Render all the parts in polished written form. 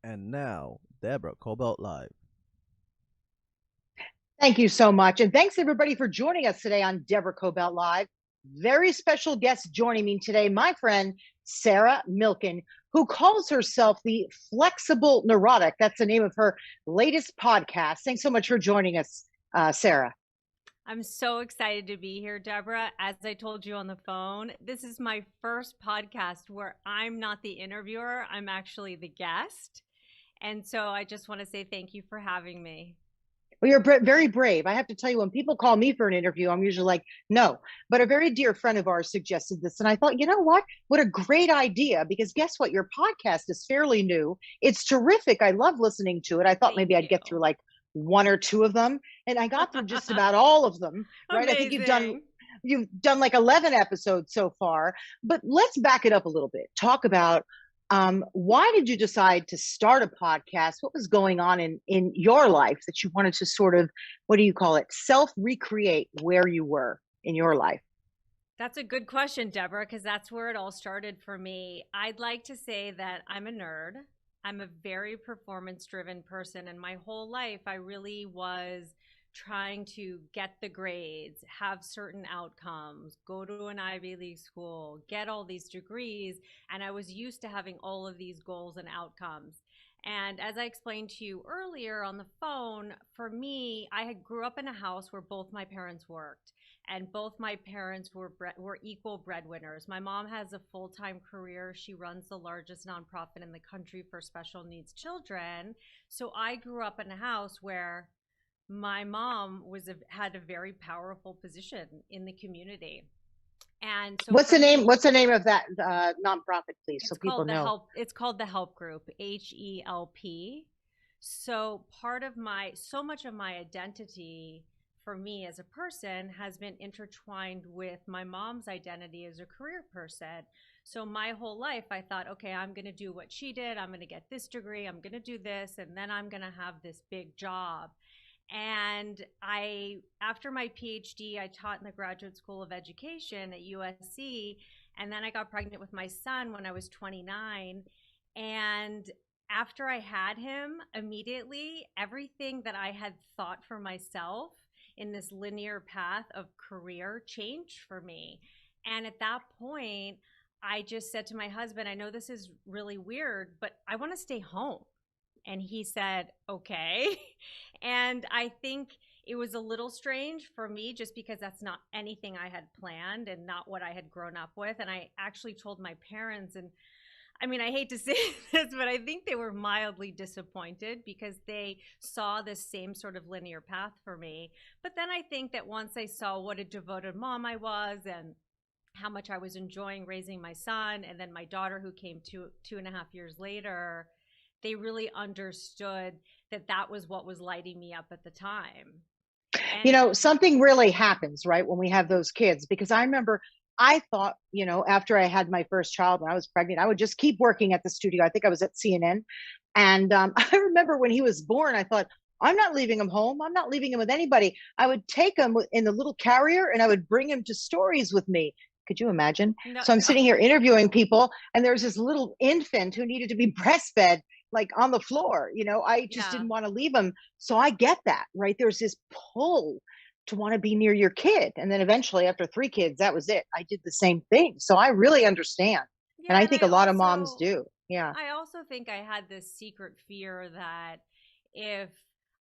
And now, Deborah Kobylt Live. Thank you so much. And thanks everybody for joining us today on Deborah Kobylt Live. Very special guest joining me today, my friend, Zara Milken, who calls herself the Flexible Neurotic. That's the name of her latest podcast. Thanks so much for joining us, Zara. I'm so excited to be here, Deborah. As I told you on the phone, this is my first podcast where I'm not the interviewer, I'm actually the guest. And so I just want to say thank you for having me. Well, you're very brave. I have to tell you, when people call me for an interview, I'm usually like, no. But a very dear friend of ours suggested this. And I thought, you know what? What a great idea. Because guess what? Your podcast is fairly new. It's terrific. I love listening to it. I thought Thank maybe I'd you. get through like one or two of them. And I got through just about all of them, right? I think Amazing. you've done like 11 episodes so far. But let's back it up a little bit. Talk about why did you decide to start a podcast? What was going on in your life that you wanted to sort of, what do you call it, self recreate where you were in your life? That's a good question, Deborah, because that's where it all started for me. I'd like to say that I'm a nerd. I'm a very performance driven person, and my whole life I really was trying to get the grades, have certain outcomes, go to an Ivy League school, get all these degrees, and I was used to having all of these goals and outcomes. And as I explained to you earlier on the phone, for me, I had grew up in a house where both my parents worked, and both my parents were equal breadwinners. My mom has a full-time career. She runs the largest nonprofit in the country for special needs children. So I grew up in a house where my mom had a very powerful position in the community. And so What's for the name? me, What's the name of that nonprofit, please, so it's people called the know? help it's called the Help Group, HELP. So part of my so much of my identity for me as a person has been intertwined with my mom's identity as a career person. So my whole life I thought, okay, I'm going to do what she did. I'm going to get this degree, I'm going to do this, and then I'm going to have this big job. And after my PhD, I taught in the Graduate School of Education at USC. And then I got pregnant with my son when I was 29. And after I had him, immediately everything that I had thought for myself in this linear path of career changed for me. And at that point, I just said to my husband, I know this is really weird, but I want to stay home. And he said, okay. And I think it was a little strange for me just because that's not anything I had planned and not what I had grown up with. And I actually told my parents, and I mean, I hate to say this, but I think they were mildly disappointed because they saw this same sort of linear path for me. But then I think that once I saw what a devoted mom I was and how much I was enjoying raising my son, and then my daughter who came 2.5 years later, they really understood that that was what was lighting me up at the time. You And know, something really happens, right, when we have those kids. Because I remember I thought, after I had my first child, when I was pregnant, I would just keep working at the studio. I think I was at CNN. And I remember when he was born, I thought, I'm not leaving him home. I'm not leaving him with anybody. I would take him in the little carrier and I would bring him to stories with me. Could you imagine? no, So I'm no, sitting here interviewing people, and there's this little infant who needed to be breastfed, like on the floor. I just yeah. didn't want to leave him. So I get that, right? There's this pull to want to be near your kid. And then eventually, after three kids, that was it. I did the same thing. So I really understand. And Yeah, I and think a lot of moms do. Yeah. I also think I had this secret fear that if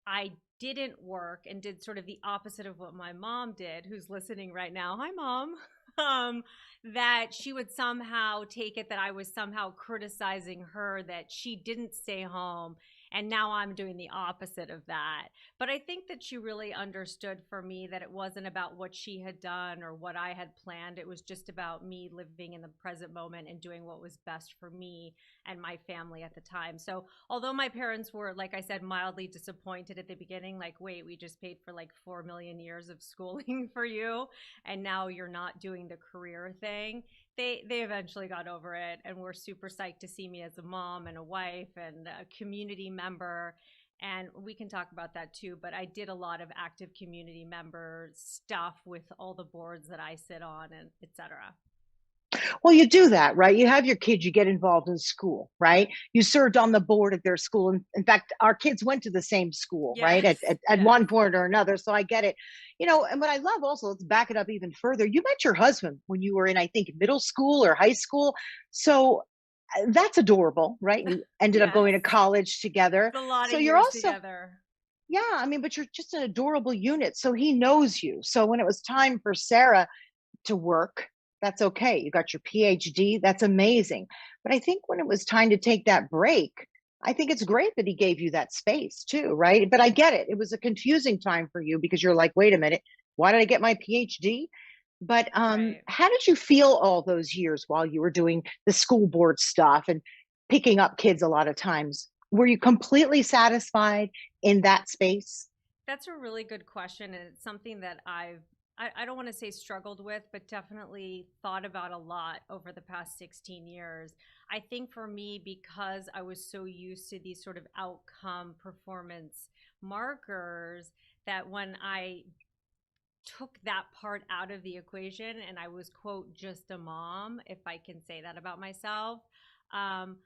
I didn't work and did sort of the opposite of what my mom did, who's listening right now, hi mom, um, that she would somehow take it that I was somehow criticizing her that she didn't stay home. And now I'm doing the opposite of that. But I think that she really understood for me that it wasn't about what she had done or what I had planned. It was just about me living in the present moment and doing what was best for me and my family at the time. So although my parents were, like I said, mildly disappointed at the beginning, like, wait, we just paid for like 4 million years of schooling for you, and now you're not doing the career thing, they eventually got over it and were super psyched to see me as a mom and a wife and a community member. And we can talk about that too, but I did a lot of active community member stuff with all the boards that I sit on and etc. Well, you do that, right? You have your kids, you get involved in school, right? You served on the board at their school. And in fact, our kids went to the same school, right? At, Yes, at, at yes. one point or another. So I get it. And what I love also, let's back it up even further. You met your husband when you were in, I think, middle school or high school. So that's adorable, right? You ended up going Yes. to college together. It's a lot So of you're years also, together. yeah, I mean, but you're just an adorable unit. So he knows you. So when it was time for Sarah to work, that's okay. You got your PhD, that's amazing. But I think when it was time to take that break, I think it's great that he gave you that space too, right? But I get it. It was a confusing time for you because you're like, wait a minute, why did I get my PhD? But Right. how did you feel all those years while you were doing the school board stuff and picking up kids a lot of times? Were you completely satisfied in that space? That's a really good question, and it's something that I don't want to say struggled with, but definitely thought about a lot over the past 16 years. I think for me, because I was so used to these sort of outcome performance markers, that when I took that part out of the equation and I was, quote, just a mom, if I can say that about myself, um,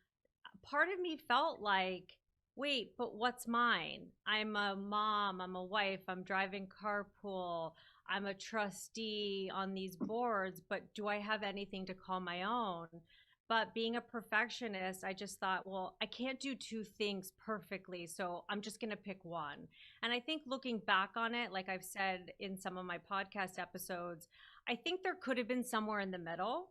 part of me felt like, wait, but what's mine? I'm a mom, I'm a wife, I'm driving carpool, I'm a trustee on these boards, but do I have anything to call my own? But being a perfectionist, I just thought, well, I can't do two things perfectly, so I'm just going to pick one. And I think looking back on it, like I've said in some of my podcast episodes, I think there could have been somewhere in the middle.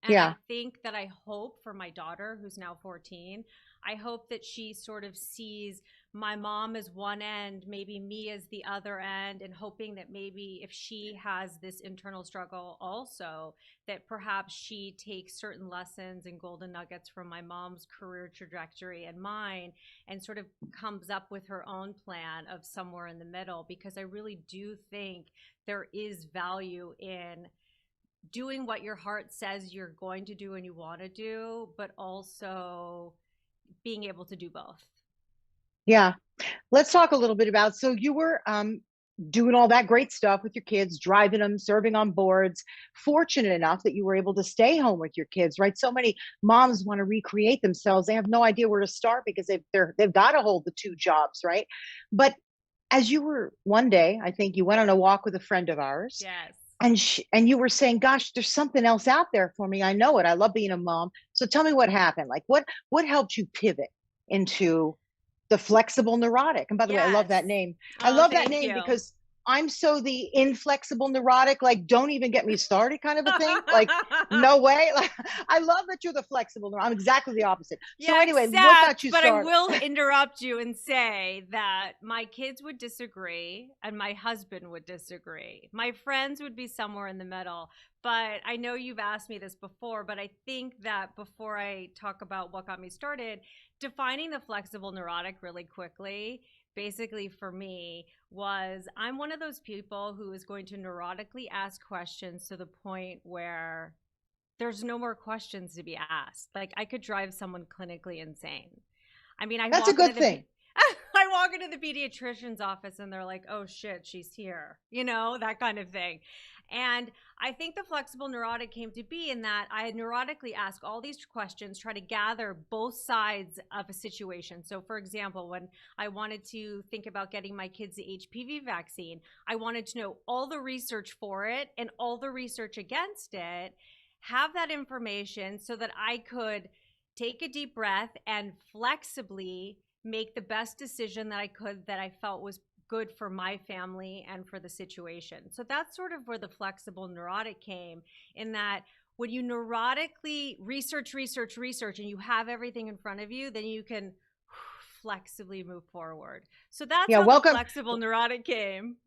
And I Yeah. think that I hope for my daughter, who's now 14, I hope that she sort of sees my mom as one end, maybe me as the other end, and hoping that maybe if she has this internal struggle also, that perhaps she takes certain lessons and golden nuggets from my mom's career trajectory and mine and sort of comes up with her own plan of somewhere in the middle. Because I really do think there is value in doing what your heart says you're going to do and you want to do, but also being able to do both. Yeah. Let's talk a little bit about, so you were doing all that great stuff with your kids, driving them, serving on boards, fortunate enough that you were able to stay home with your kids, right? So many moms want to recreate themselves. They have no idea where to start because they've got to hold the two jobs, right? But as you were one day, I think you went on a walk with a friend of ours, Yes. and you were saying, gosh, there's something else out there for me. I know it. I love being a mom. So tell me what happened. Like what helped you pivot into the flexible neurotic? And by the way, I love Yes. that name. I Oh, love that thank name you. because I'm so the inflexible neurotic, like don't even get me started kind of a thing. Like, no way. Like, I love that you're the flexible neurotic. I'm exactly the opposite. So Yeah, anyway, what got except, you but I started? will interrupt you and say that my kids would disagree and my husband would disagree. My friends would be somewhere in the middle. But I know you've asked me this before, but I think that before I talk about what got me started, defining the flexible neurotic really quickly, basically for me, was I'm one of those people who is going to neurotically ask questions to the point where there's no more questions to be asked. Like I could drive someone clinically insane. I mean, That's a good thing. I walk into the pediatrician's office and they're like, "Oh shit, she's here." That kind of thing. And I think the flexible neurotic came to be in that I had neurotically ask all these questions, try to gather both sides of a situation. So for example, when I wanted to think about getting my kids the HPV vaccine, I wanted to know all the research for it and all the research against it, have that information so that I could take a deep breath and flexibly make the best decision that I could that I felt was good for my family and for the situation. So that's sort of where the flexible neurotic came, in that when you neurotically research, and you have everything in front of you, then you can flexibly move forward. So that's Yeah, how the welcome. flexible neurotic came.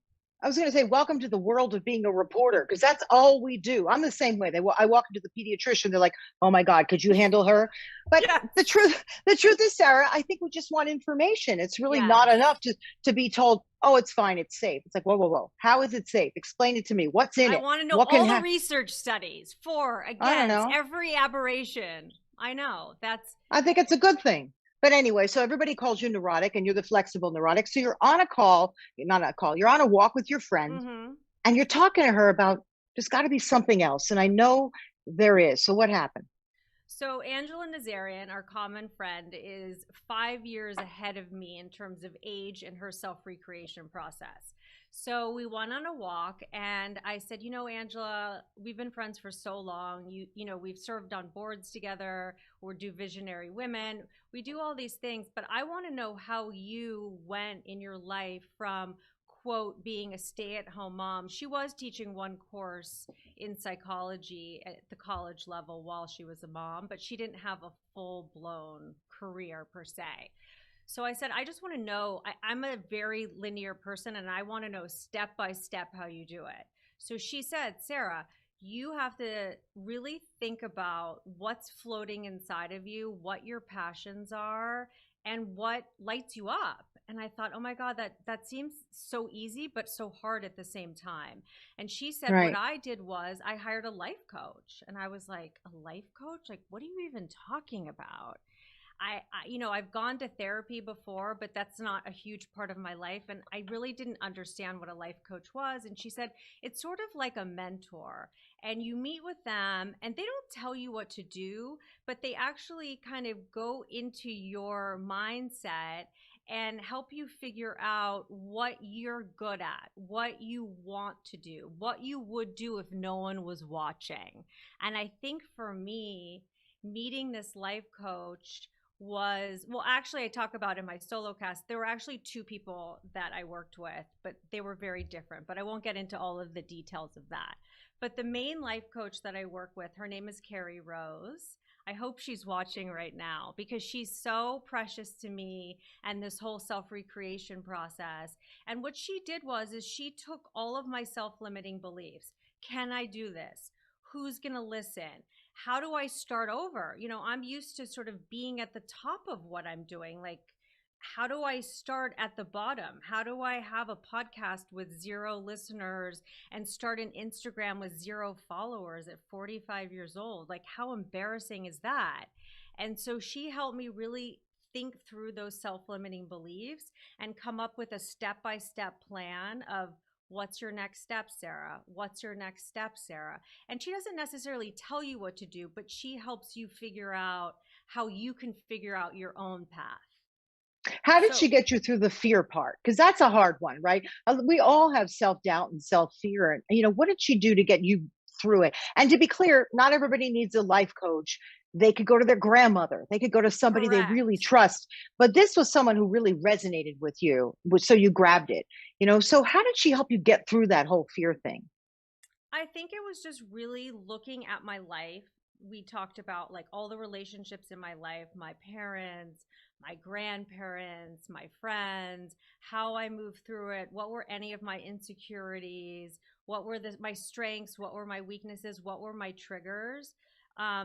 I was going to say, welcome to the world of being a reporter, because that's all we do. I'm the same way. I walk into the pediatrician, they're like, "Oh my God, could you handle her?" But Yes. the truth is, Sarah, I think we just want information. It's really not Yes. enough to be told, "Oh, it's fine, it's safe." It's like, whoa, whoa, whoa. How is it safe? Explain it to me. What's in I it? want to know What can all the happen? research studies for, I don't against, know. every aberration. I know. That's I think it's a good thing. But anyway, so everybody calls you neurotic and you're the flexible neurotic. So you're on a call, not a call, you're on a walk with your friend mm-hmm. and you're talking to her about there's got to be something else. And I know There is. So what happened? So Angela Nazarian, our common friend, is 5 years ahead of me in terms of age and her self-recreation process. So we went on a walk and I said, Angela, we've been friends for so long. We've served on boards together, or do Visionary Women. We do all these things, but I want to know how you went in your life from quote being a stay-at-home mom. She was teaching one course in psychology at the college level while she was a mom, but she didn't have a full blown career per se. So I said, I just want to know, I'm a very linear person and I want to know step by step how you do it. So she said, Sarah, you have to really think about what's floating inside of you, what your passions are, and what lights you up. And I thought, oh my God, that seems so easy, but so hard at the same time. And she said, what Right. I did was I hired a life coach. And I was like, a life coach? Like, what are you even talking about? I've gone to therapy before, but that's not a huge part of my life. And I really didn't understand what a life coach was. And she said, it's sort of like a mentor, and you meet with them and they don't tell you what to do, but they actually kind of go into your mindset and help you figure out what you're good at, what you want to do, what you would do if no one was watching. And I think for me, meeting this life coach was, well, actually I talk about in my solo cast, there were actually two people that I worked with, but they were very different, but I won't get into all of the details of that. But the main life coach that I work with, her name is Carrie Rose. I hope she's watching right now because she's so precious to me and this whole self-recreation process. And what she did was is she took all of my self-limiting beliefs. Can I do this? Who's going to listen? How do I start over? I'm used to sort of being at the top of what I'm doing. Like, how do I start at the bottom? How do I have a podcast with 0 listeners and start an Instagram with 0 followers at 45 years old? Like, how embarrassing is that? And so she helped me really think through those self-limiting beliefs and come up with a step-by-step plan of what's your next step, Sarah? What's your next step, Sarah? And she doesn't necessarily tell you what to do, but she helps you figure out how you can figure out your own path. How did she So get you through the fear part? Because that's a hard one, right? We all have self-doubt and self-fear. And, what did she do to get you through it? And to be clear, not everybody needs a life coach. They could go to their grandmother. They could go to somebody they really correct. trust. But this was someone who really resonated with you. So you grabbed it, So how did she help you get through that whole fear thing? I think it was just really looking at my life. We talked about like all the relationships in my life, my parents, my grandparents, my friends, how I moved through it, what were any of my insecurities, what were my strengths, what were my weaknesses, what were my triggers.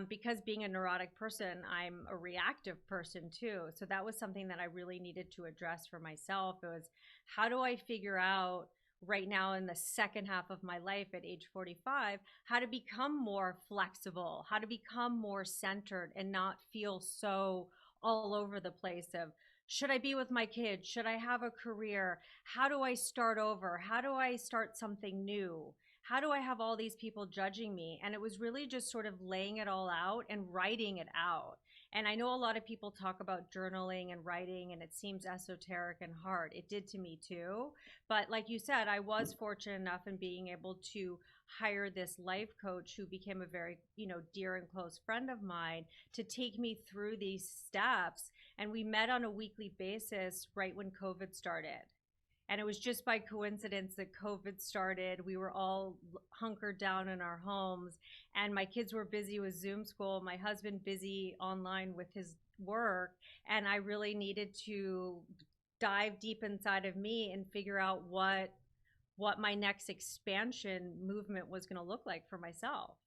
Because being a neurotic person, I'm a reactive person too. So that was something that I really needed to address for myself. It was, how do I figure out right now in the second half of my life at age 45, how to become more flexible, how to become more centered and not feel so all over the place of, should I be with my kids? Should I have a career? How do I start over? How do I start something new? How do I have all these people judging me? And it was really just sort of laying it all out and writing it out. And I know a lot of people talk about journaling and writing, and it seems esoteric and hard. It did to me too. But like you said, I was fortunate enough in being able to hire this life coach who became a very, dear and close friend of mine to take me through these steps. And we met on a weekly basis right when COVID started. And it was just by coincidence that COVID started. We were all hunkered down in our homes, and my kids were busy with Zoom school, my husband busy online with his work. And I really needed to dive deep inside of me and figure out what my next expansion movement was going to look like for myself.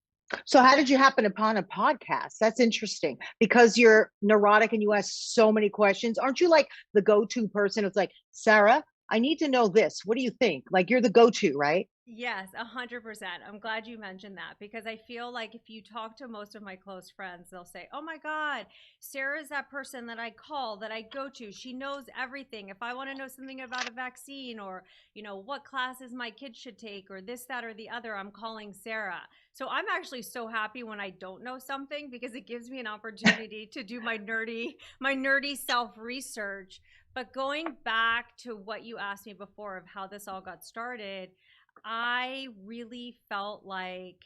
So how did you happen upon a podcast? That's interesting because you're neurotic and you ask so many questions. Aren't you like the go-to person? It's like, Sarah, I need to know this. What do you think? Like you're the go-to, right? Yes, 100%. I'm glad you mentioned that because I feel like if you talk to most of my close friends, they'll say, "Oh my God, Sarah's that person that I call, that I go to. She knows everything. If I want to know something about a vaccine or, what classes my kids should take or this, that, or the other, I'm calling Sarah." So I'm actually so happy when I don't know something because it gives me an opportunity to do my nerdy self research. But going back to what you asked me before of how this all got started, I really felt like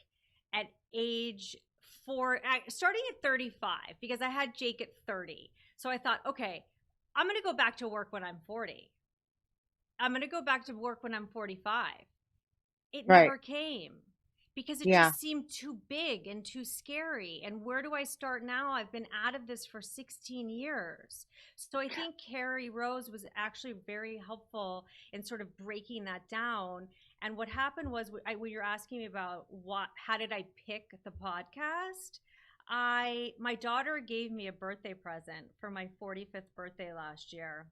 at age starting at 35, because I had Jake at 30. So I thought, okay, I'm going to go back to work when I'm 40. I'm going to go back to work when I'm 45. It Right. never came because it Yeah. just seemed too big and too scary. And where do I start now? I've been out of this for 16 years. So I think Carrie Rose was actually very helpful in sort of breaking that down. And what happened was, when you're asking me about how did I pick the podcast? My daughter gave me a birthday present for my 45th birthday last year,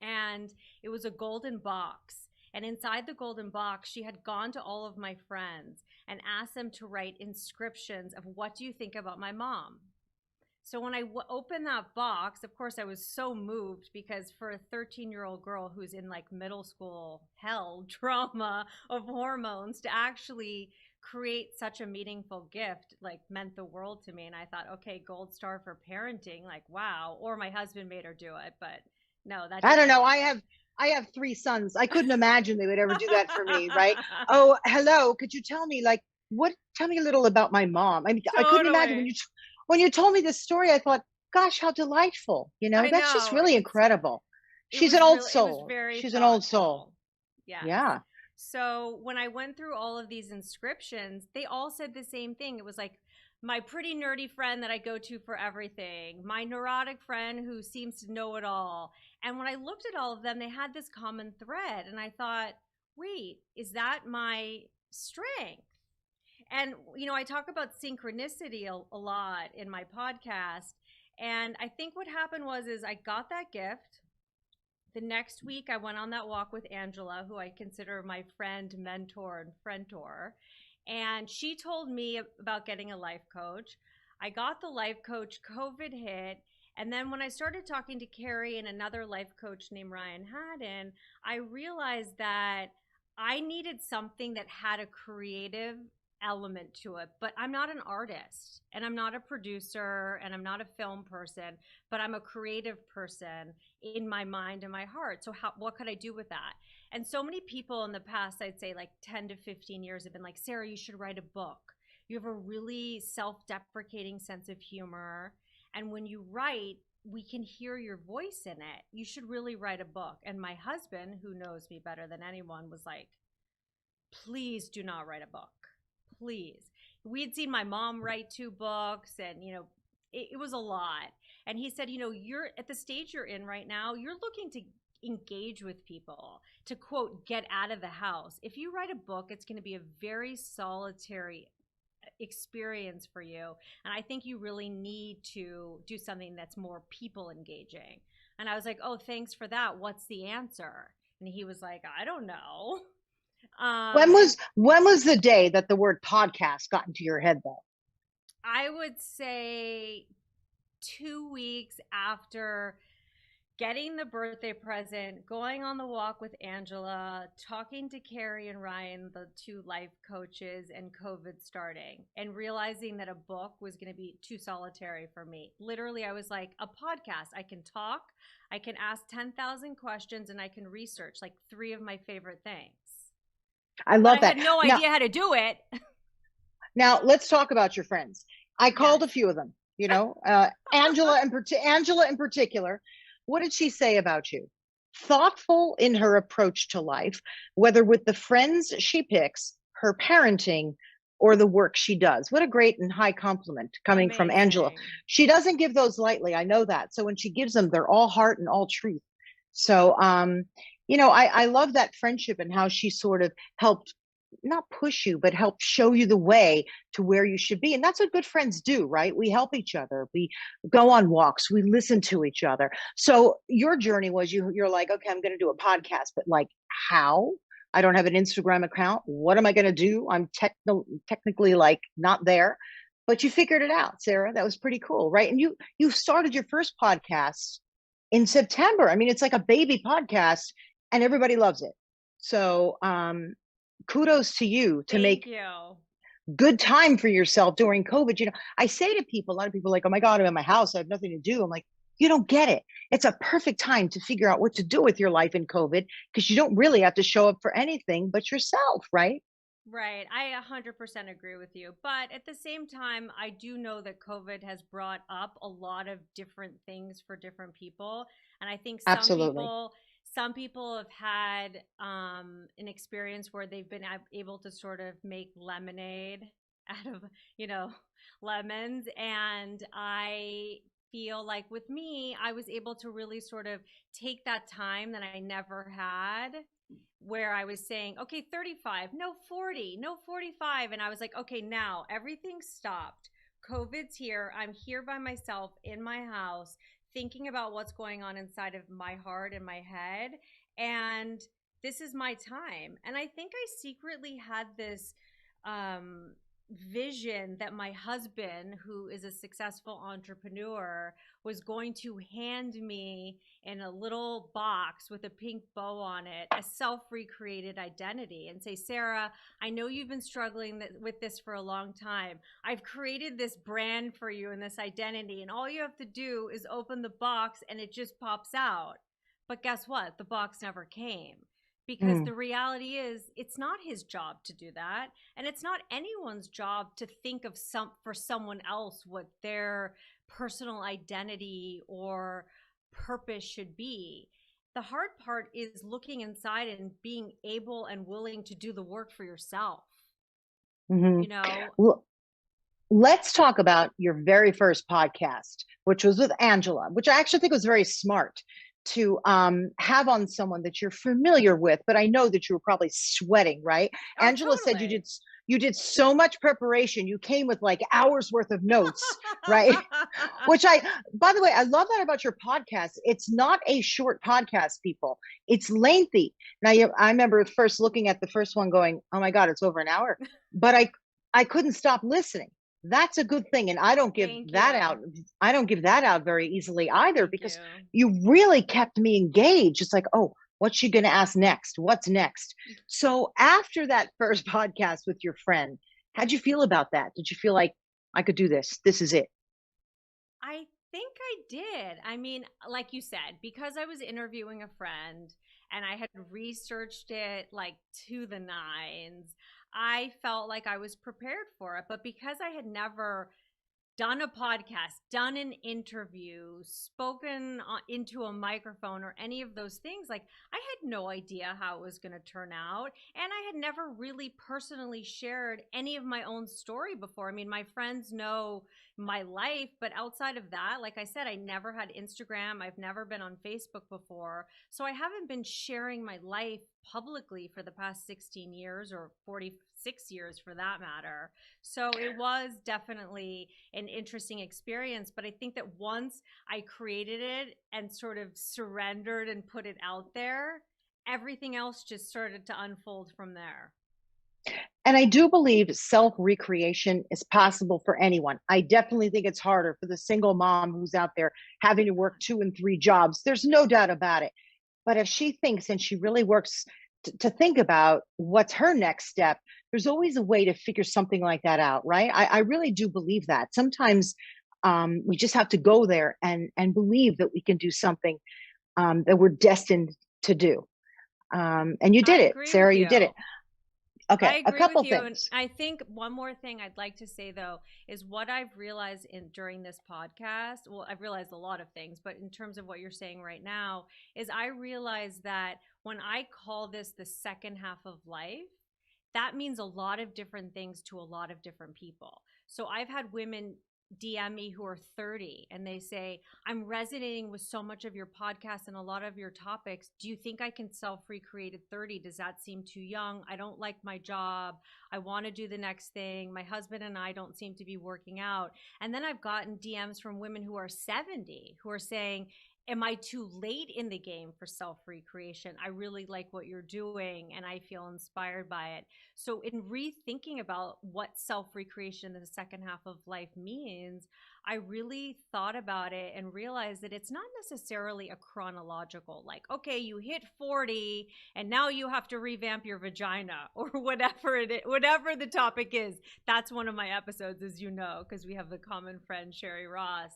and it was a golden box. And inside the golden box, she had gone to all of my friends and asked them to write inscriptions of what do you think about my mom. So when I opened that box, of course, I was so moved because for a 13-year-old girl who's in like middle school hell drama of hormones to actually create such a meaningful gift like meant the world to me. And I thought, okay, gold star for parenting, like wow. Or my husband made her do it, but no, that I don't didn't know. happen. I have three sons. I couldn't imagine they would ever do that for me, right? Oh, hello. Could you tell me tell me a little about my mom? I mean, I couldn't imagine Totally. when you told me this story, I thought, gosh, how delightful. I That's just know. really incredible. It She's an was old really, it was soul. very She's an old soul. thoughtful. Yes. Yeah. So when I went through all of these inscriptions, they all said the same thing. It was like my pretty nerdy friend that I go to for everything, my neurotic friend who seems to know it all. And when I looked at all of them, they had this common thread. And I thought, wait, is that my strength? And, I talk about synchronicity a lot in my podcast. And I think what happened is I got that gift. The next week, I went on that walk with Angela, who I consider my friend, mentor, and friendtor. And she told me about getting a life coach. I got the life coach, COVID hit. And then when I started talking to Carrie and another life coach named Ryan Haddon, I realized that I needed something that had a creative element to it. But I'm not an artist and I'm not a producer and I'm not a film person, but I'm a creative person in my mind and my heart. So what could I do with that? And so many people in the past, I'd say like 10 to 15 years, have been like, Sarah, you should write a book. You have a really self-deprecating sense of humor. And when you write, we can hear your voice in it. You should really write a book. And my husband, who knows me better than anyone, was like, please do not write a book. Please. We had seen my mom write 2 books and, it was a lot. And he said, you're at the stage you're in right now, you're looking to engage with people, to quote, get out of the house. If you write a book, it's going to be a very solitary experience for you. And I think you really need to do something that's more people engaging. And I was like, oh, thanks for that. What's the answer? And he was like, I don't know. When was the day that the word podcast got into your head though? I would say 2 weeks after getting the birthday present, going on the walk with Angela, talking to Carrie and Ryan, the 2 life coaches, and COVID starting, and realizing that a book was going to be too solitary for me. Literally, I was like, a podcast. I can talk, I can ask 10,000 questions, and I can research like 3 of my favorite things. I But love I had that. no idea how to do it. Now let's talk about your friends. I called Yes. a few of them, Angela in particular. What did she say about you? Thoughtful in her approach to life, whether with the friends she picks, her parenting, or the work she does. What a great and high compliment coming from Angela. Amazing. She doesn't give those lightly. I know that. So when she gives them, they're all heart and all truth. So, I love that friendship and how she sort of helped not push you, but help show you the way to where you should be. And that's what good friends do, right? We help each other. We go on walks. We listen to each other. So your journey was you're like, okay, I'm going to do a podcast, but like how? I don't have an Instagram account. What am I going to do? I'm technically like not there, but you figured it out, Sarah. That was pretty cool, right? And you started your first podcast in September. I mean, it's like a baby podcast, and everybody loves it. So, kudos to you to Thank make you. good time for yourself during COVID. I say to people, a lot of people are like, oh my God, I'm in my house. I have nothing to do. I'm like, you don't get it. It's a perfect time to figure out what to do with your life in COVID because you don't really have to show up for anything but yourself, right? Right. I 100% agree with you. But at the same time, I do know that COVID has brought up a lot of different things for different people. And I think Absolutely. some people have had an experience where they've been able to sort of make lemonade out of, you know, lemons. And I feel like with me, I was able to really sort of take that time that I never had where I was saying, okay, 35, no 40, no 45. And I was like, okay, now everything stopped. COVID's here. I'm here by myself in my house, thinking about what's going on inside of my heart and my head. And this is my time. And I think I secretly had this um, vision that my husband, who is a successful entrepreneur, was going to hand me in a little box with a pink bow on it a self-recreated identity and say, Sarah, I know you've been struggling with this for a long time. I've created this brand for you and this identity, and all you have to do is open the box and it just pops out. But guess what? The box never came, because Mm. the reality is it's not his job to do that, and it's not anyone's job to think of for someone else what their personal identity or purpose should be. The hard part is looking inside and being able and willing to do the work for yourself. Hmm. You know, Well, let's talk about your very first podcast, which was with Angela, which I actually think was very smart to have on someone that you're familiar with, but I know that you were probably sweating, right? oh, Angela said totally. you did so much preparation. You came with like hours worth of notes, right? Which by the way, I love that about your podcast. It's not a short podcast, people. It's lengthy. Now, I remember first looking at the first one going, oh my God, it's over an hour. But I couldn't stop listening. That's a good thing. And I don't give Thank that you. out. I don't give that out very easily either Thank because you. you really kept me engaged. It's like, oh, what's she going to ask next? What's next? So after that first podcast with your friend, how'd you feel about that? Did you feel like I could do this? This is it. I think I did. I mean, like you said, because I was interviewing a friend and I had researched it like to the nines, I felt like I was prepared for it. But because I had never done a podcast, done an interview, spoken into a microphone, or any of those things, like I had no idea how it was going to turn out. And I had never really personally shared any of my own story before. I mean, my friends know my life, but outside of that, like I said, I never had Instagram. I've never been on Facebook before. So I haven't been sharing my life publicly for the past 16 years or 46 years for that matter. So it was definitely an interesting experience. But I think that once I created it and sort of surrendered and put it out there, everything else just started to unfold from there. And I do believe self recreation is possible for anyone. I definitely think it's harder for the single mom who's out there having to work 2 and 3 jobs. There's no doubt about it. But if she thinks and she really works to think about what's her next step, there's always a way to figure something like that out, right? I really do believe that. Sometimes we just have to go there and believe that we can do something that we're destined to do. And you did I it, agree with Sarah. You did it. you. I Okay, a agree with couple you. And things. I think one more thing I'd like to say though is what I've realized in during this podcast. Well, I've realized a lot of things, but in terms of what you're saying right now, is I realized that when I call this the second half of life, that means a lot of different things to a lot of different people. So I've had women DM me who are 30 and they say, I'm resonating with so much of your podcast and a lot of your topics. Do you think I can self recreate at 30? Does that seem too young? I don't like my job. I want to do the next thing. My husband and I don't seem to be working out. And then I've gotten DMs from women who are 70 who are saying, am I too late in the game for self-recreation? I really like what you're doing and I feel inspired by it. So in rethinking about what self-recreation in the second half of life means, I really thought about it and realized that it's not necessarily a chronological, like, okay, you hit 40 and now you have to revamp your vagina or whatever it is, whatever the topic is. That's one of my episodes, as you know, because we have a common friend, Sherry Ross.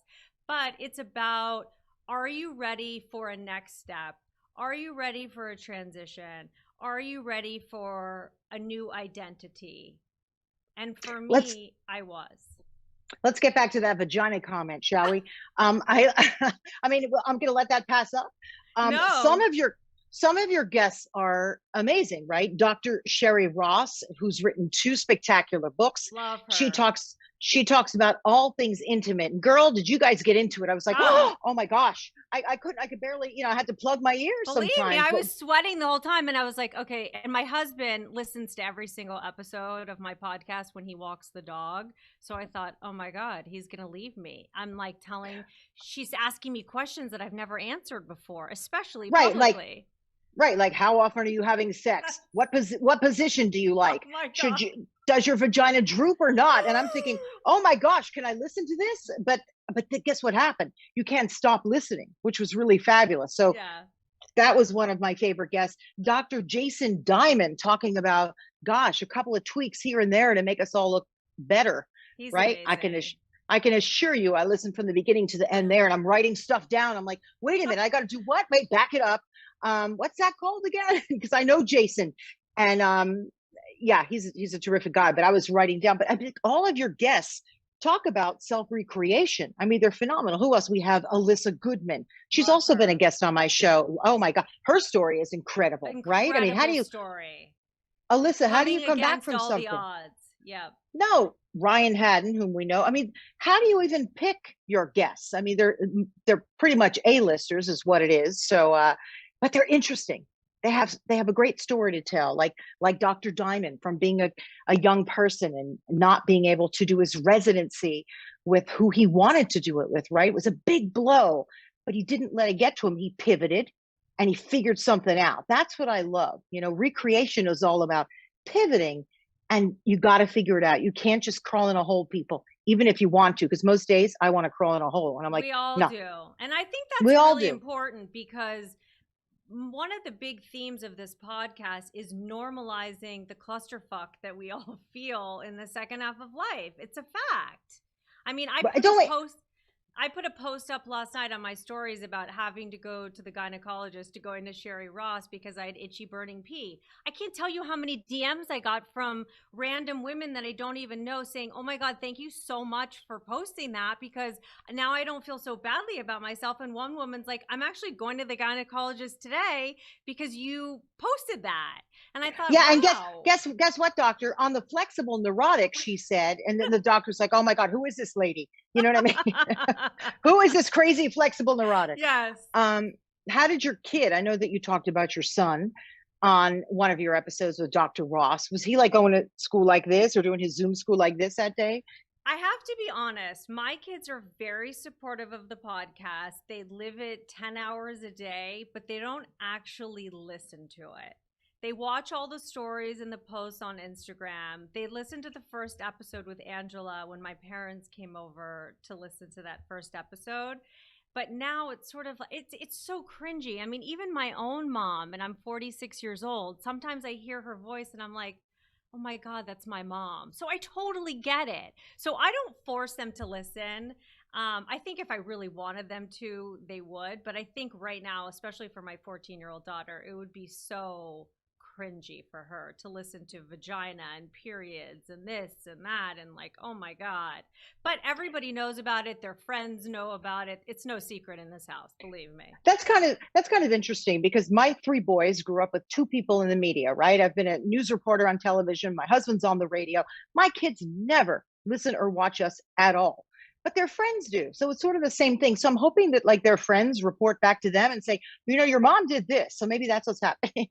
But it's about, are you ready for a next step? Are you ready for a transition? Are you ready for a new identity? And for me, I was. Let's get back to that vagina comment, shall we? I I mean, I'm going to let that pass up. No. Some of your guests are amazing, right? Dr. Sherry Ross, who's written 2 spectacular books. Love her. She talks about all things intimate. Girl, did you guys get into it? I was like, oh my gosh. I could barely, I had to plug my ears sometimes. Believe me, I was sweating the whole time, and I was like, okay. And my husband listens to every single episode of my podcast when he walks the dog. So I thought, oh my God, he's going to leave me. I'm like she's asking me questions that I've never answered before, especially publicly. Like how often are you having sex? What position do you like? Oh my God. Does your vagina droop or not? And I'm thinking, oh my gosh, can I listen to this? But guess what happened? You can't stop listening, which was really fabulous. So that was one of my favorite guests. Dr. Jason Diamond talking about, gosh, a couple of tweaks here and there to make us all look better. He's right? amazing. I can assure you, I listened from the beginning to the end there, and I'm writing stuff down. I'm like, wait a minute, I got to do what? Wait, back it up. What's that called again? Because I know Jason, and he's a terrific guy. But I was writing down. But I think all of your guests talk about self-recreation. I mean, they're phenomenal. Who else? We have Alyssa Goodman. She's also been a guest on my show. Oh my God, her story is incredible, right? I mean, how do you? Story. Alyssa, how do you come back from all something? The odds. Yeah. No, Ryan Haddon, whom we know. I mean, how do you even pick your guests? I mean, they're pretty much A-listers, is what it is. So, but they're interesting. They have a great story to tell. Like Dr. Diamond, from being a young person and not being able to do his residency with who he wanted to do it with. Right, it was a big blow, but he didn't let it get to him. He pivoted, and he figured something out. That's what I love. Recreation is all about pivoting. And you got to figure it out. You can't just crawl in a hole, people, even if you want to, because most days I want to crawl in a hole. And I'm like, we all no. do. And I think that's really important, because one of the big themes of this podcast is normalizing the clusterfuck that we all feel in the second half of life. It's a fact. I mean, I put a post up last night on my stories about having to go to the gynecologist to go into Sherry Ross because I had itchy burning pee. I can't tell you how many DMs I got from random women that I don't even know saying, oh my God, thank you so much for posting that, because now I don't feel so badly about myself. And one woman's like, I'm actually going to the gynecologist today because you posted that. And I thought, yeah, wow. And guess what, doctor? On the flexible neurotic, she said, and then the doctor's like, oh my God, who is this lady? You know what I mean? Who is this crazy flexible neurotic? Yes. How did your kid? I know that you talked about your son on one of your episodes with Dr. Ross. Was he like going to school like this or doing his Zoom school like this that day? I have to be honest. My kids are very supportive of the podcast. They live it 10 hours a day, but they don't actually listen to it. They watch all the stories and the posts on Instagram. They listened to the first episode with Angela when my parents came over to listen to that first episode. But now it's sort of, it's so cringy. I mean, even my own mom, and I'm 46 years old, sometimes I hear her voice and I'm like, oh my God, that's my mom. So I totally get it. So I don't force them to listen. I think if I really wanted them to, they would. But I think right now, especially for my 14-year-old daughter, it would be so cringy for her to listen to vagina and periods and this and that and like, oh my God. But everybody knows about it. Their friends know about it. It's no secret in this house, believe me. That's kind of interesting, because my 3 boys grew up with 2 people in the media, right? I've been a news reporter on television. My husband's on the radio. My kids never listen or watch us at all, but their friends do. So it's sort of the same thing. So I'm hoping that like their friends report back to them and say, your mom did this. So maybe that's what's happening.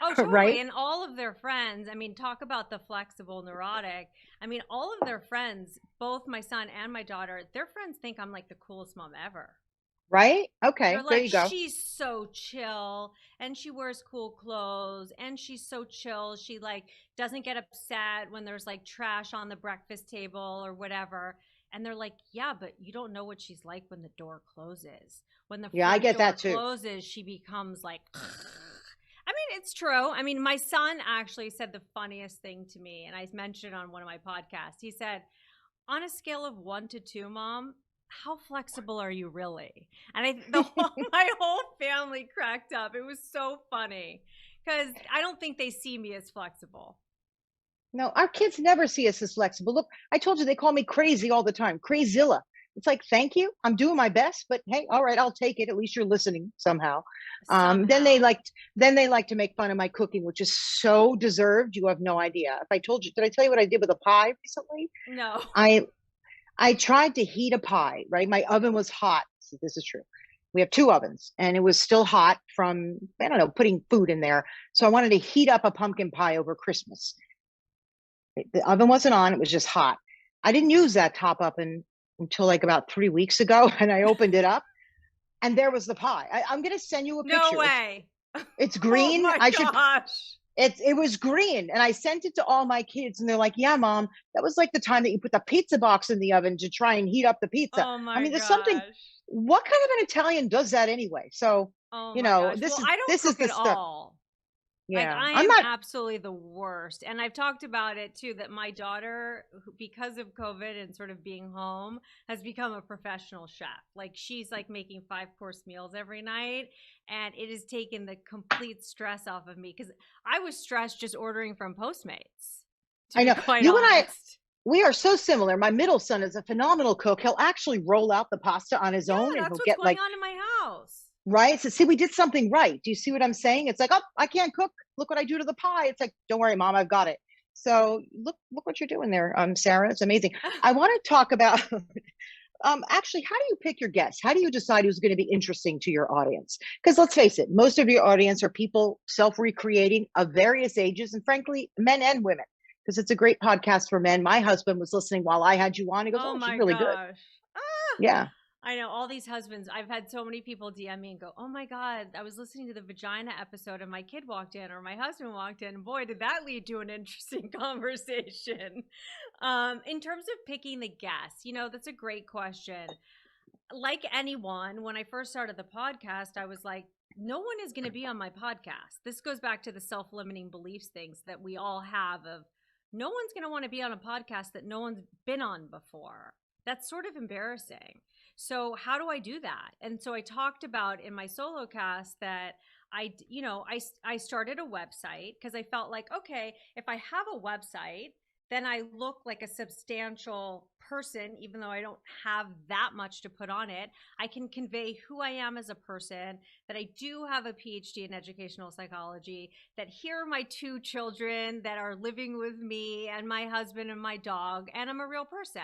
Oh, totally. Right? And all of their friends, I mean, talk about the flexible neurotic. I mean, all of their friends, both my son and my daughter, their friends think I'm like the coolest mom ever. Right? Okay, They're there like, you go. she's so chill and she wears cool clothes and she's so chill. She like doesn't get upset when there's like trash on the breakfast table or whatever. And they're like, yeah, but you don't know what she's like when the door closes. When the Yeah, I front get door that too. closes, she becomes like, I mean, it's true. I mean, my son actually said the funniest thing to me, and I mentioned it on one of my podcasts. He said, on a scale of 1 to 2, Mom, how flexible are you really? And my whole family cracked up. It was so funny because I don't think they see me as flexible. No, our kids never see us as flexible. Look, I told you they call me crazy all the time. Crazilla. It's like, thank you. I'm doing my best, but hey, all right, I'll take it. At least you're listening somehow. Then they Somehow. like to make fun of my cooking, which is so deserved. You have no idea. If I told you, did I tell you what I did with a pie recently? No. I tried to heat a pie, right? My oven was hot. So this is true. We have 2 ovens and it was still hot from, I don't know, putting food in there. So I wanted to heat up a pumpkin pie over Christmas. The oven wasn't on, it was just hot. I didn't use that top oven until like about 3 weeks ago, and I opened it up and there was the pie. I'm going to send you a No picture. way. It's Oh green. my gosh. It was green, and I sent it to all my kids, and they're like, "Yeah, Mom, that was like the time that you put the pizza box in the oven to try and heat up the pizza." Oh I my mean, there's something. gosh. What kind of an Italian does that anyway? So, Oh my gosh. this Well, is I don't this is cook the at stuff. all. Like Yeah, I I'm am not. absolutely the worst. And I've talked about it too that my daughter, because of COVID and sort of being home, has become a professional chef. Like she's like making 5-course meals every night. And it has taken the complete stress off of me because I was stressed just ordering from Postmates, to I be know quite you and I. honest. We are so similar. My middle son is a phenomenal cook. He'll actually roll out the pasta on his Yeah, own, and that's he'll what's get going like on in my house. right. So see, we did something right. Do you see what I'm saying? It's like, oh, I can't cook. Look what I do to the pie. It's like, don't worry, Mom, I've got it. So look what you're doing there, Sarah. It's amazing. I want to talk about actually, how do you pick your guests? How do you decide who's going to be interesting to your audience? Because let's face it, most of your audience are people self-recreating of various ages, and frankly, men and women. Because it's a great podcast for men. My husband was listening while I had you on. He goes, Oh "Oh, she's my really good." gosh. Ah! Yeah, I know all these husbands. I've had so many people DM me and go, "Oh my god, I was listening to the vagina episode and my kid walked in or my husband walked in. And boy, did that lead to an interesting conversation." In terms of picking the guests, that's a great question. Like anyone, when I first started the podcast, I was like, no one is going to be on my podcast. This goes back to the self-limiting beliefs things that we all have of no one's going to want to be on a podcast that no one's been on before. That's sort of embarrassing. So how do I do that? And so I talked about in my solo cast that I started a website because I felt like, okay, if I have a website, then I look like a substantial person, even though I don't have that much to put on it. I can convey who I am as a person, that I do have a PhD in educational psychology, that here are my 2 children that are living with me and my husband and my dog, and I'm a real person.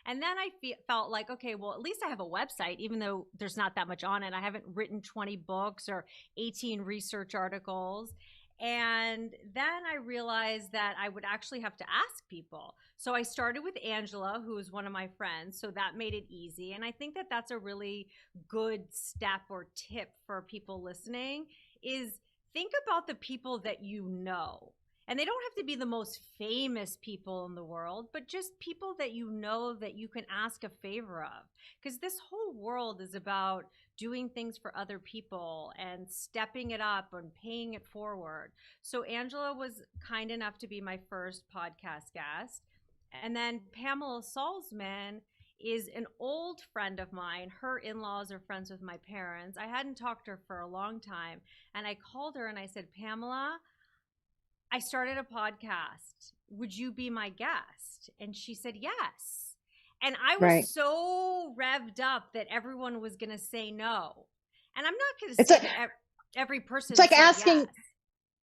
And then I felt like, okay, well, at least I have a website, even though there's not that much on it. I haven't written 20 books or 18 research articles. And then I realized that I would actually have to ask people. So I started with Angela, who is one of my friends. So that made it easy. And I think that that's a really good step or tip for people listening is think about the people that you know. And they don't have to be the most famous people in the world, but just people that you know that you can ask a favor of. Because this whole world is about doing things for other people and stepping it up and paying it forward. So Angela was kind enough to be my first podcast guest. And then Pamela Salzman is an old friend of mine. Her in-laws are friends with my parents. I hadn't talked to her for a long time. And I called her and I said, Pamela, I started a podcast. Would you be my guest? And she said, yes. And I was right. so revved up that everyone was going to say no. And I'm not going to It's say like that every person it's like said asking. yes.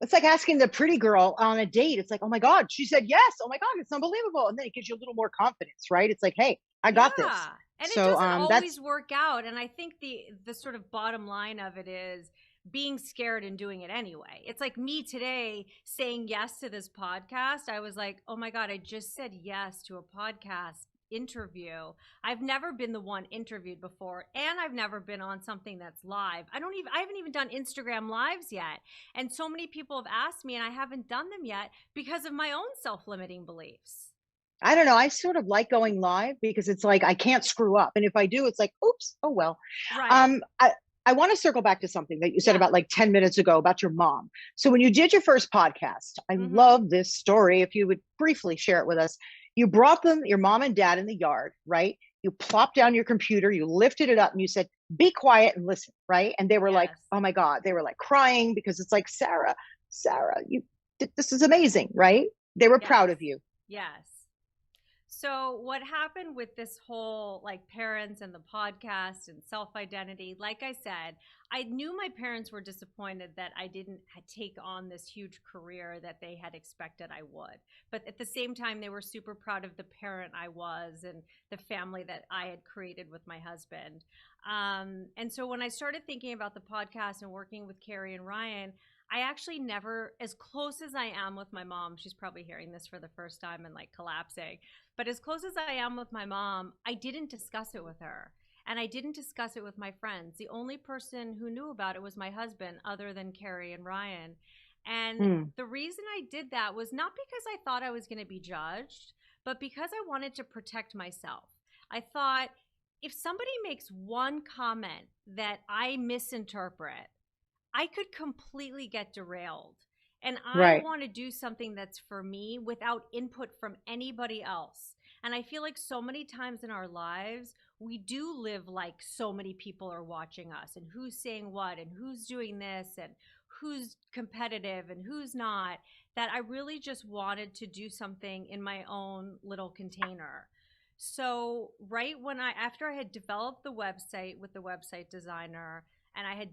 It's like asking the pretty girl on a date. It's like, oh my God, she said yes. Oh my God, it's unbelievable. And then it gives you a little more confidence, right? It's like, hey, I got this. Yeah. And it So doesn't always that's work out. And I think the sort of bottom line of it is being scared and doing it anyway. It's like me today saying yes to this podcast. I was like, oh my God, I just said yes to a podcast interview. I've never been the one interviewed before, and I've never been on something that's live. I haven't even done Instagram lives yet. And so many people have asked me, and I haven't done them yet because of my own self-limiting beliefs. I don't know. I sort of like going live because it's like I can't screw up. And if I do, it's like, oops, oh well. Right. I want to circle back to something that you said about like 10 minutes ago about your mom. So when you did your first podcast, I love this story. If you would briefly share it with us, you brought them, your mom and dad, in the yard, right? You plopped down your computer, you lifted it up, and you said, be quiet and listen, right? And they were like, oh my God, they were like crying because it's like, Sarah, this is amazing, right? They were proud of you. Yes. So what happened with this whole like parents and the podcast and self-identity, like I said, I knew my parents were disappointed that I didn't take on this huge career that they had expected I would. But at the same time, they were super proud of the parent I was and the family that I had created with my husband. And so when I started thinking about the podcast and working with Carrie and Ryan, I actually never, as close as I am with my mom, she's probably hearing this for the first time and like collapsing, but as close as I am with my mom, I didn't discuss it with her. And I didn't discuss it with my friends. The only person who knew about it was my husband, other than Carrie and Ryan. And the reason I did that was not because I thought I was going to be judged, but because I wanted to protect myself. I thought, if somebody makes one comment that I misinterpret, I could completely get derailed. And I want to do something that's for me without input from anybody else. And I feel like so many times in our lives, we do live like so many people are watching us, and who's saying what, and who's doing this, and who's competitive and who's not, that I really just wanted to do something in my own little container. So after I had developed the website with the website designer, and I had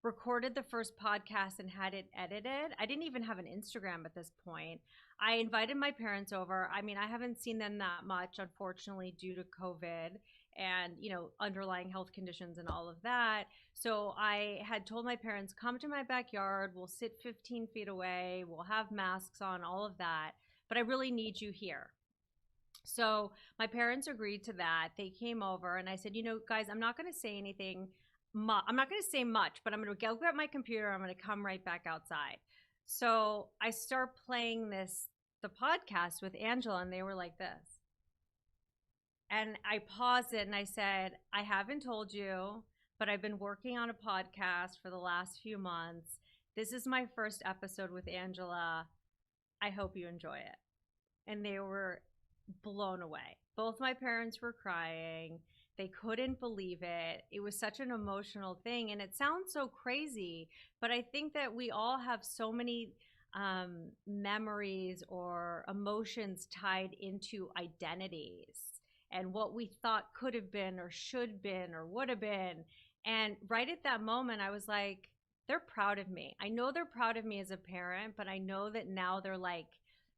recorded the first podcast and had it edited. I didn't even have an Instagram at this point. I invited my parents over. I mean, I haven't seen them that much, unfortunately, due to COVID and, underlying health conditions and all of that. So I had told my parents, come to my backyard. We'll sit 15 feet away. We'll have masks on, all of that. But I really need you here. So my parents agreed to that. They came over and I said, guys, I'm not going to say anything. I'm not going to say much, but I'm going to go grab my computer. I'm going to come right back outside. So I start playing the podcast with Angela, and they were like this. And I paused it and I said, I haven't told you, but I've been working on a podcast for the last few months. This is my first episode with Angela. I hope you enjoy it. And they were blown away. Both my parents were crying. They couldn't believe it. It was such an emotional thing. And it sounds so crazy, but I think that we all have so many memories or emotions tied into identities and what we thought could have been or should have been or would have been. And right at that moment, I was like, they're proud of me. I know they're proud of me as a parent, but I know that now they're like,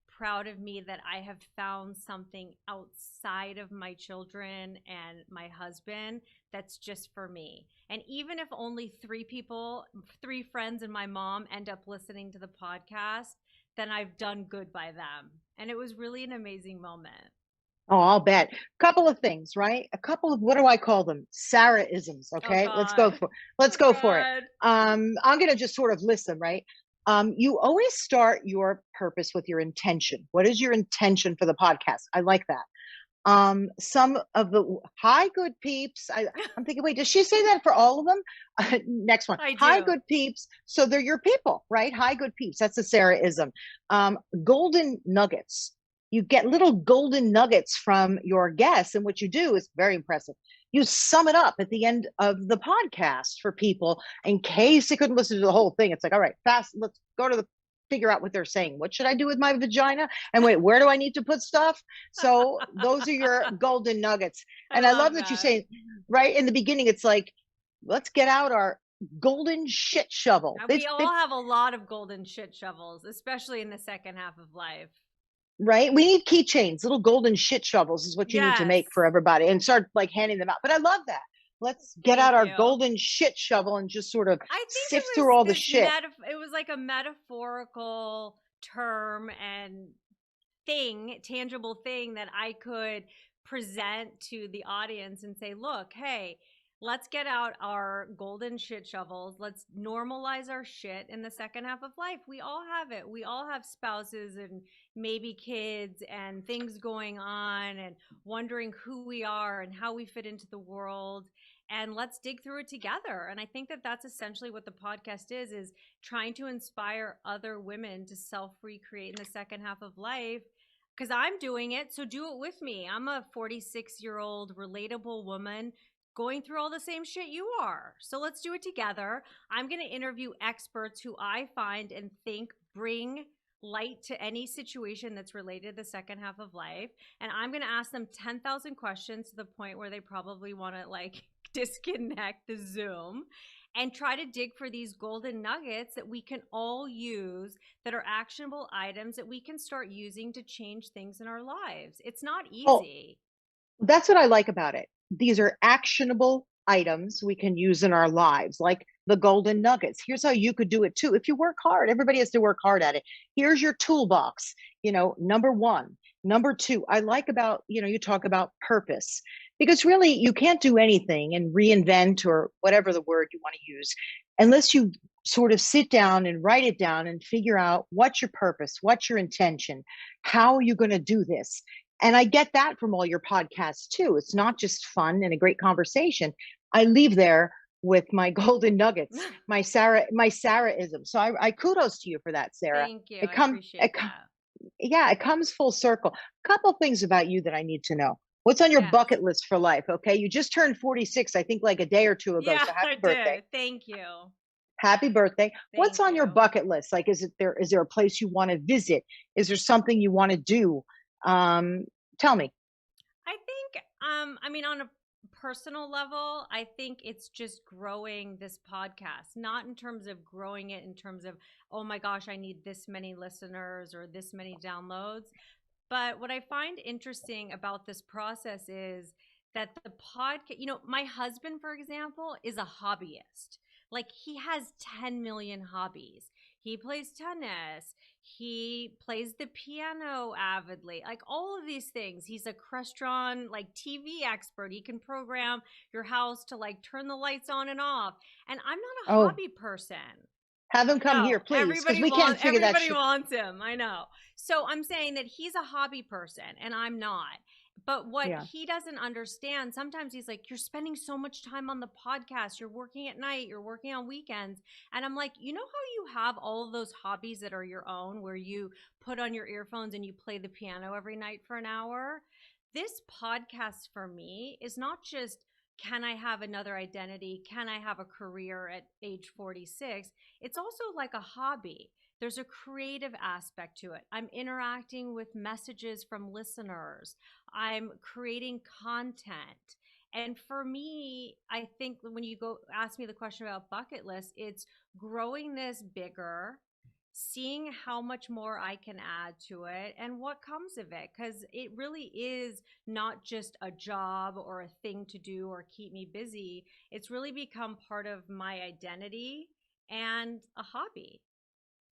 proud of me that I have found something outside of my children and my husband that's just for me. And even if only 3 friends and my mom end up listening to the podcast, then I've done good by them. And it was really an amazing moment. Oh, I'll bet. Couple of things, right? A couple of, what do I call them? Sarah-isms. Okay, let's go for it. I'm going to just sort of list them, right? You always start your purpose with your intention. What is your intention for the podcast? I like that. Some of the hi, good peeps. I'm thinking, wait, does she say that for all of them? Next one. Hi, good peeps. So they're your people, right? Hi, good peeps. That's a Sarah-ism. Golden nuggets. You get little golden nuggets from your guests, and what you do is very impressive. You sum it up at the end of the podcast for people in case they couldn't listen to the whole thing. It's like, all right, fast, let's go to figure out what they're saying. What should I do with my vagina? And wait, where do I need to put stuff? So those are your golden nuggets. And I love that you say right in the beginning, it's like, let's get out our golden shit shovel. We all have a lot of golden shit shovels, especially in the second half of life. Right? We need keychains, little golden shit shovels is what you need to make for everybody, and start like handing them out. But I love that. Let's get out our golden shit shovel and just sort of sift through all the shit. It was like a metaphorical term, and tangible thing that I could present to the audience and say, look, hey, let's get out our golden shit shovels. Let's normalize our shit in the second half of life. We all have it. We all have spouses and maybe kids and things going on and wondering who we are and how we fit into the world. And let's dig through it together. And I think that that's essentially what the podcast is trying to inspire other women to self-recreate in the second half of life. Because I'm doing it, so do it with me. I'm a 46-year-old relatable woman going through all the same shit you are. So let's do it together. I'm going to interview experts who I find and think bring light to any situation that's related to the second half of life. And I'm going to ask them 10,000 questions to the point where they probably want to like disconnect the Zoom and try to dig for these golden nuggets that we can all use, that are actionable items that we can start using to change things in our lives. It's not easy. That's what I like about it. These are actionable items we can use in our lives, like the golden nuggets. Here's how you could do it too. If you work hard, everybody has to work hard at it. Here's your toolbox, number one. Number two, I like about, you talk about purpose, because really you can't do anything and reinvent or whatever the word you want to use unless you sort of sit down and write it down and figure out what's your purpose, what's your intention, how are you going to do this? And I get that from all your podcasts too. It's not just fun and a great conversation. I leave there with my golden nuggets, my Sarah-ism. So I kudos to you for that, Sarah. Thank you. I appreciate that. Yeah, it comes full circle. A couple things about you that I need to know. What's on your bucket list for life? Okay, you just turned 46, I think, like a day or two ago. Yeah, so happy birthday! Thank you. Happy birthday! What's on your bucket list? Like, is there a place you want to visit? Is there something you want to do? Tell me. I think, on a personal level, I think it's just growing this podcast, not in terms of growing it in terms of, oh my gosh, I need this many listeners or this many downloads. But what I find interesting about this process is that the podcast, my husband, for example, is a hobbyist. Like, he has 10 million hobbies. He plays tennis. He plays the piano avidly, like all of these things. He's a Crestron, like TV expert. He can program your house to like turn the lights on and off. And I'm not a hobby person. Have him come here, please, because we can't figure that shit. Everybody wants him, I know. So I'm saying that he's a hobby person and I'm not. But what he doesn't understand, sometimes he's like, you're spending so much time on the podcast. You're working at night. You're working on weekends. And I'm like, you know how you have all of those hobbies that are your own, where you put on your earphones and you play the piano every night for an hour? This podcast for me is not just, can I have another identity? Can I have a career at age 46? It's also like a hobby. There's a creative aspect to it. I'm interacting with messages from listeners. I'm creating content. And for me, I think when you go ask me the question about bucket list, it's growing this bigger, seeing how much more I can add to it and what comes of it. Because it really is not just a job or a thing to do or keep me busy. It's really become part of my identity and a hobby.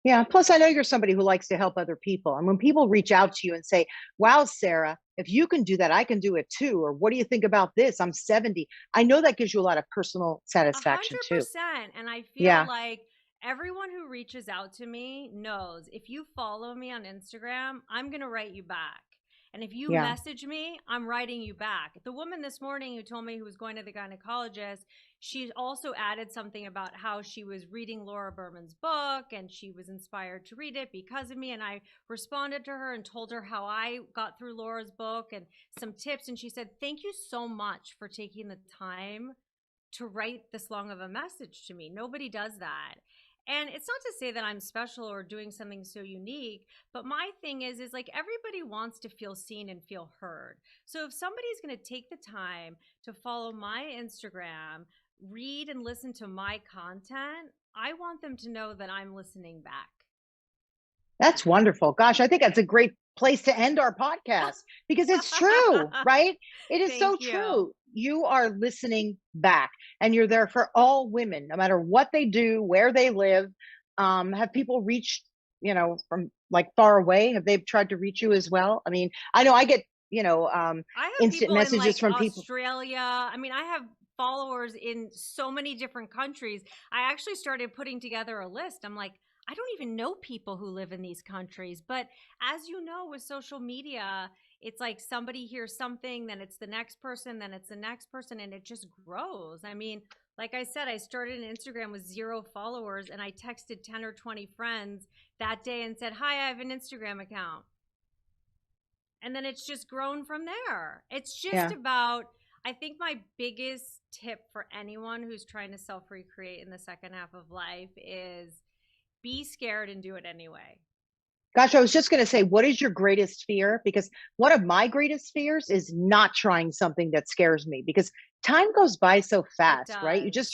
Yeah. Plus, I know you're somebody who likes to help other people. And when people reach out to you and say, wow, Sarah, if you can do that, I can do it too. Or what do you think about this? I'm 70. I know that gives you a lot of personal satisfaction 100%. too. And I feel like everyone who reaches out to me knows, if you follow me on Instagram, I'm going to write you back. And if you message me, I'm writing you back. The woman this morning who told me who was going to the gynecologist, she also added something about how she was reading Laura Berman's book and she was inspired to read it because of me. And I responded to her and told her how I got through Laura's book and some tips. And she said, thank you so much for taking the time to write this long of a message to me. Nobody does that. And it's not to say that I'm special or doing something so unique, but my thing is like, everybody wants to feel seen and feel heard. So if somebody's going to take the time to follow my Instagram, read and listen to my content, I want them to know that I'm listening back. That's wonderful. Gosh, I think that's a great place to end our podcast because it's true, right? It is so true. You are listening back and you're there for all women, no matter what they do, where they live. Have people reached from like far away? Have they tried to reach you as well? I mean, I know I get, I have instant people in messages like from people. Australia. I mean, I have followers in so many different countries. I actually started putting together a list. I'm like, I don't even know people who live in these countries. But as you know, with social media, it's like somebody hears something, then it's the next person, then it's the next person, and it just grows. I mean, like I said, I started an Instagram with 0 followers, and I texted 10 or 20 friends that day and said, hi, I have an Instagram account. And then it's just grown from there. It's just Yeah. about, I think my biggest tip for anyone who's trying to self recreate in the second half of life is be scared and do it anyway. Gosh, I was just going to say, what is your greatest fear? Because one of my greatest fears is not trying something that scares me, because time goes by so fast, right? You does.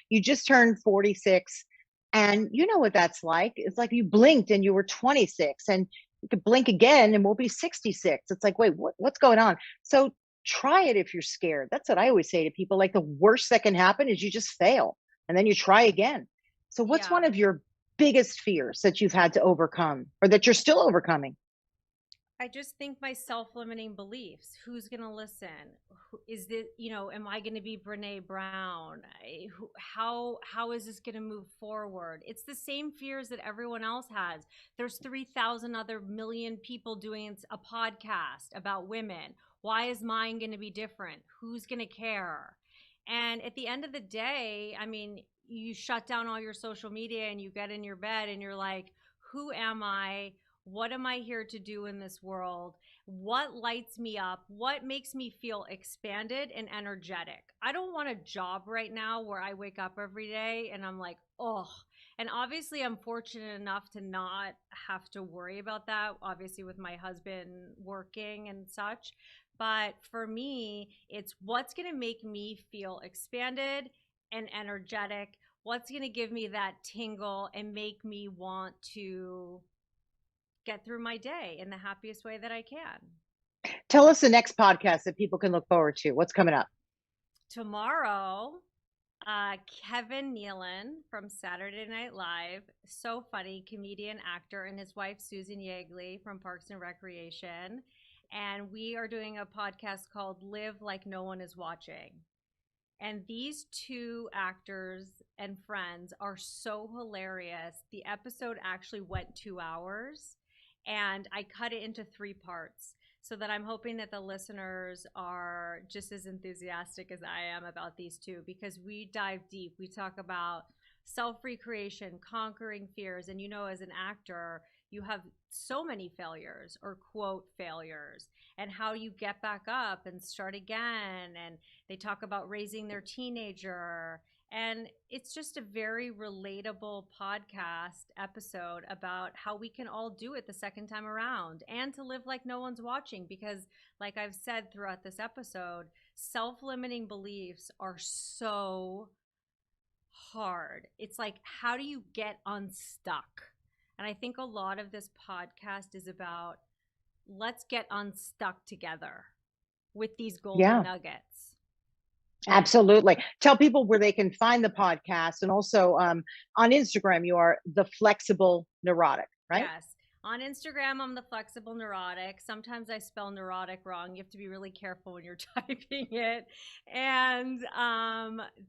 just turned 46, and you know what that's like. It's like you blinked and you were 26, and you could blink again and we'll be 66. It's like, wait, what's going on? So try it if you're scared. That's what I always say to people. Like, the worst that can happen is you just fail and then you try again. So what's Yeah. one of your biggest fears that you've had to overcome, or that you're still overcoming? I just think my self-limiting beliefs. Who's going to listen? Is this, am I going to be Brene Brown? How is this going to move forward? It's the same fears that everyone else has. There's 3,000 other million people doing a podcast about women. Why is mine going to be different? Who's going to care? And at the end of the day, I mean, you shut down all your social media and you get in your bed and you're like, who am I? What am I here to do in this world? What lights me up? What makes me feel expanded and energetic? I don't want a job right now where I wake up every day and I'm like, oh. And obviously, I'm fortunate enough to not have to worry about that, obviously, with my husband working and such. But for me, it's what's going to make me feel expanded and energetic. What's going to give me that tingle and make me want to get through my day in the happiest way that I can. Tell us the next podcast that people can look forward to. What's coming up? Tomorrow, Kevin Nealon from Saturday Night Live, so funny, comedian, actor, and his wife, Susan Yeagley from Parks and Recreation. And we are doing a podcast called Live Like No One Is Watching. And these 2 actors and friends are so hilarious. The episode actually went 2 hours, and I cut it into 3 parts, so that I'm hoping that the listeners are just as enthusiastic as I am about these 2, because we dive deep. We talk about self-recreation, conquering fears. And as an actor, you have so many failures or quote failures, and how you get back up and start again. And they talk about raising their teenager. And it's just a very relatable podcast episode about how we can all do it the second time around, and to live like no one's watching. Because like I've said throughout this episode, self-limiting beliefs are so hard. It's like, how do you get unstuck? And I think a lot of this podcast is about, let's get unstuck together with these golden nuggets. Absolutely. Tell people where they can find the podcast. And also on Instagram, you are the Flexible Neurotic, right? Yes. On Instagram, I'm the Flexible Neurotic. Sometimes I spell neurotic wrong. You have to be really careful when you're typing it. And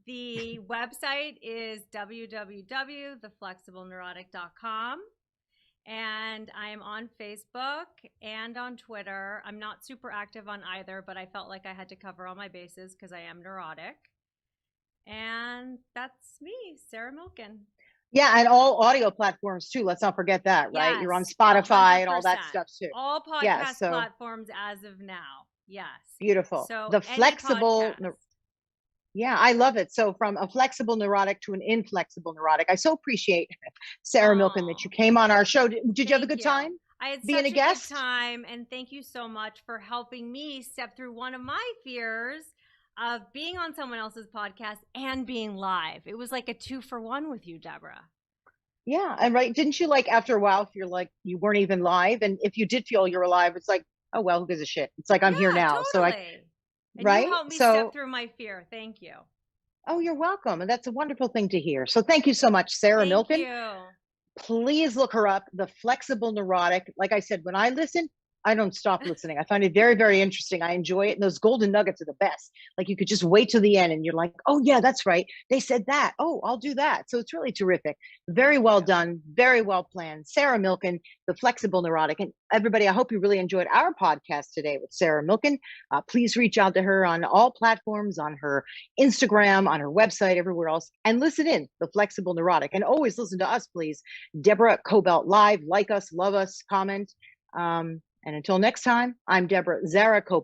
the website is www.theflexibleneurotic.com. And I am on Facebook and on Twitter. I'm not super active on either, but I felt like I had to cover all my bases because I am neurotic. And that's me, Sarah Milken. Yeah, and all audio platforms too. Let's not forget that, right? Yes, You're on Spotify 100%. and all that stuff too. All podcast platforms as of now. Yes. Beautiful. So the flexible. Yeah, I love it. So from a flexible neurotic to an inflexible neurotic. I so appreciate, Sarah Milken, that you came on our show. Did you have a good time? I had being such a guest? good time, and thank you so much for helping me step through one of my fears of being on someone else's podcast and being live. It was like a 2-for-1 with you, Deborah. Yeah, and right, didn't you, like, after a while, if you're like, you weren't even live, and if you did feel you're alive, it's like, oh well, who gives a shit? It's like, I'm here now. Totally. So right? You helped me step through my fear. Thank you. Oh, you're welcome. And that's a wonderful thing to hear. So thank you so much, Sarah Milken. Thank you. Please look her up, The Flexible Neurotic. Like I said, when I listen, I don't stop listening. I find it very, very interesting. I enjoy it. And those golden nuggets are the best. Like you could just wait till the end and you're like, oh, yeah, that's right. They said that. Oh, I'll do that. So it's really terrific. Very well done. Very well planned. Sarah Milken, The Flexible Neurotic. And everybody, I hope you really enjoyed our podcast today with Sarah Milken. Please reach out to her on all platforms, on her Instagram, on her website, everywhere else, and listen in, The Flexible Neurotic. And always listen to us, please. Deborah Kobylt Live. Like us, love us, comment. And until next time, I'm Zara Kobylt.